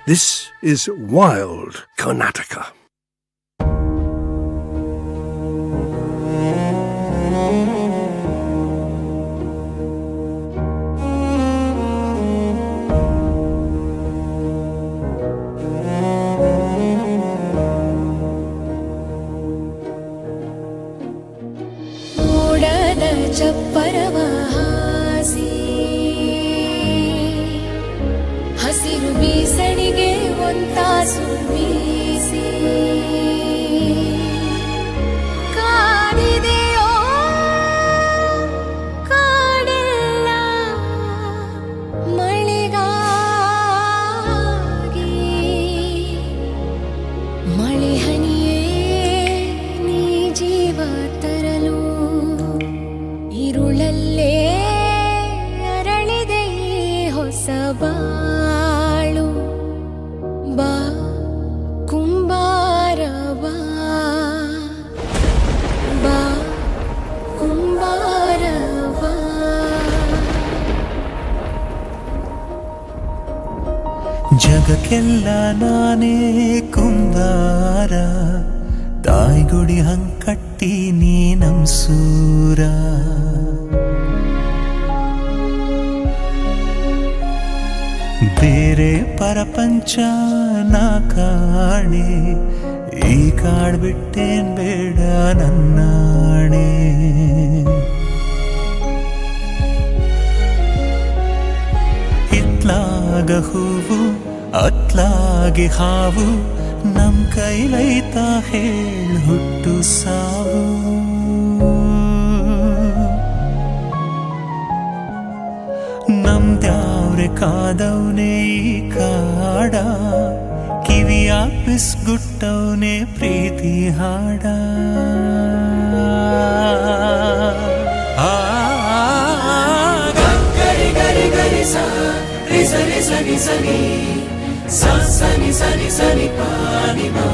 This is wild Karnataka. ಚಪ್ಪರವಾಸಿ ಹಸಿರು ಬೀಸಣಿಗೆ ಒಂತಾಸು ಬೀಸಿ ಕಾದಿದೆಯೋ ಕಾಡೆಲ್ಲ ಮಳೆಗಾಗಿ ಮಳೆ ಹನಿಯೇ ನೀ ಜೀವ ತರಲು ഇരുളല്ലേ ಅರಳಿದೆ ಹೊಸ ಬಾಳು ಬಾ ಕುಂಬಾರ ಬಾ ಬಾ ಕುಂಬಾರ ಬಾ ಜಗಕ್ಕೆಲ್ಲ ನಾನೇ ಕುಂಬಾರ ತಾಯ್ಗುಡಿ ಹಂಕಟ್ಟಿ ನೀ ನಮ್ಸೂರ ಬೇರೆ ಪರಪಂಚ ನಾ ಕಾಣೆ ಈ ಕಾಡ್ ಬಿಟ್ಟೇನ್ ಬೇಡ ನನ್ನಾಣೆ ಇತ್ಲಾಗ ಹೂವು ಅತ್ಲಾಗಿ ಹಾವು ನಮ್ ಕೈಲೈತ ಹೇಳ್ ಹುಟ್ಟು ಸಾವು ನಮ್ದ್ಯಾವ್ರೆ ಕಾದವ್ನೆ ಈ ಕಾಡ ಕಿವಿಯ ಪಿಸ್ಗುಟ್ಟವ್ನೆ ಪ್ರೀತಿ ಹಾಡ ಗರಿ ಗರಿ ಗರಿ ಸ ರಿ ಸರಿ ಸನಿ ಸನಿ ಸ ಸನಿ ಸನಿ ಸನಿ ಪಾನಿ ಮಾ